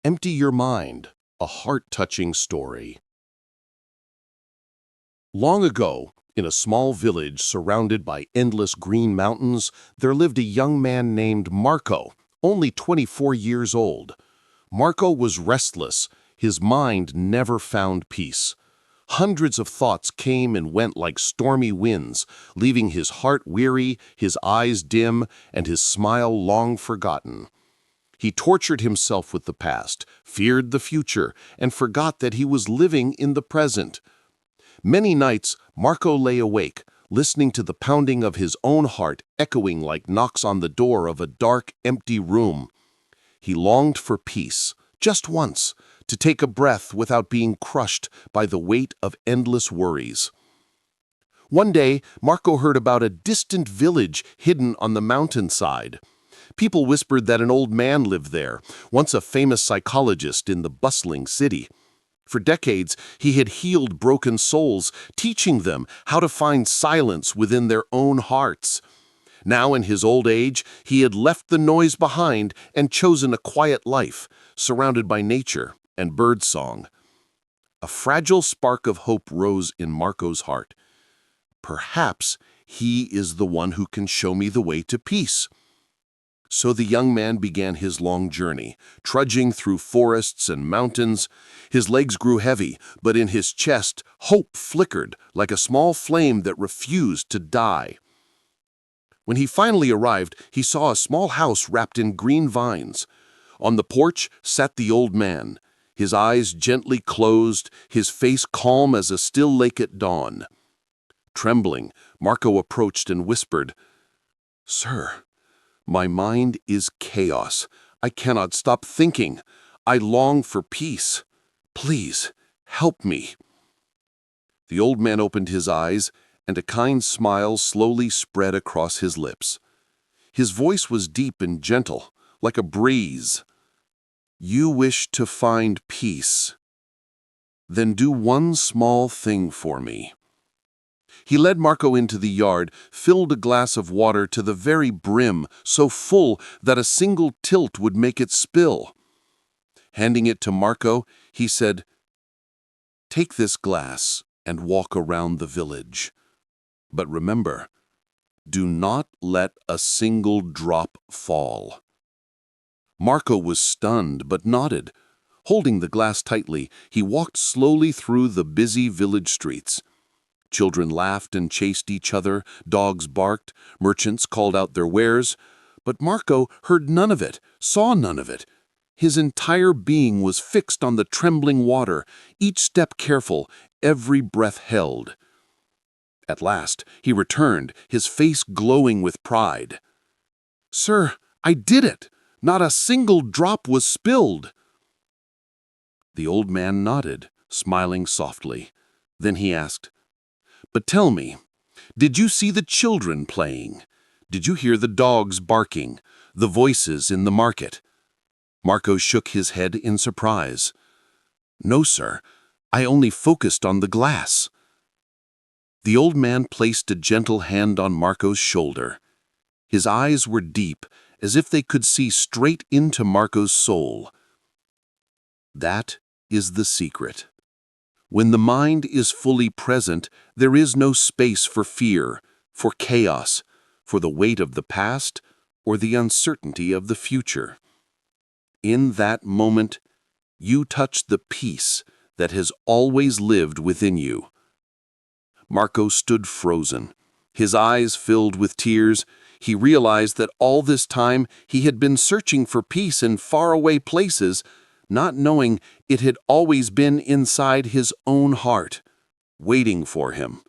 Empty Your Mind, a heart-touching story. Long ago, in a small village surrounded by endless green mountains, there lived a young man named Marco, only 24 years old. Marco was restless. His mind never found peace. Hundreds of thoughts came and went like stormy winds, leaving his heart weary, his eyes dim, and his smile long forgotten. He tortured himself with the past, feared the future, and forgot that he was living in the present. Many nights, Marco lay awake, listening to the pounding of his own heart echoing like knocks on the door of a dark, empty room. He longed for peace, just once, to take a breath without being crushed by the weight of endless worries. One day, Marco heard about a distant village hidden on the mountainside. People whispered that an old man lived there, once a famous psychologist in the bustling city. For decades, he had healed broken souls, teaching them how to find silence within their own hearts. Now, in his old age, he had left the noise behind and chosen a quiet life, surrounded by nature and birdsong. A fragile spark of hope rose in Marco's heart. Perhaps he is the one who can show me the way to peace. So the young man began his long journey, trudging through forests and mountains. His legs grew heavy, but in his chest, hope flickered like a small flame that refused to die. When he finally arrived, he saw a small house wrapped in green vines. On the porch sat the old man, his eyes gently closed, his face calm as a still lake at dawn. Trembling, Marco approached and whispered, "Sir, my mind is chaos. I cannot stop thinking. I long for peace. Please, help me." The old man opened his eyes, and a kind smile slowly spread across his lips. His voice was deep and gentle, like a breeze. "You wish to find peace. Then do one small thing for me." He led Marco into the yard, filled a glass of water to the very brim, so full that a single tilt would make it spill. Handing it to Marco, he said, "Take this glass and walk around the village. But remember, do not let a single drop fall." Marco was stunned but nodded. Holding the glass tightly, he walked slowly through the busy village streets. Children laughed and chased each other, dogs barked, merchants called out their wares. But Marco heard none of it, saw none of it. His entire being was fixed on the trembling water, each step careful, every breath held. At last, he returned, his face glowing with pride. "Sir, I did it! Not a single drop was spilled." The old man nodded, smiling softly. Then he asked, "But tell me, did you see the children playing? Did you hear the dogs barking, the voices in the market?" Marco shook his head in surprise. "No, sir. I only focused on the glass." The old man placed a gentle hand on Marco's shoulder. His eyes were deep, as if they could see straight into Marco's soul. That is the secret. When the mind is fully present, there is no space for fear, for chaos, for the weight of the past, or the uncertainty of the future. In that moment, you touch the peace that has always lived within you. Marco stood frozen. His eyes filled with tears. He realized that all this time he had been searching for peace in faraway places, not knowing it had always been inside his own heart, waiting for him.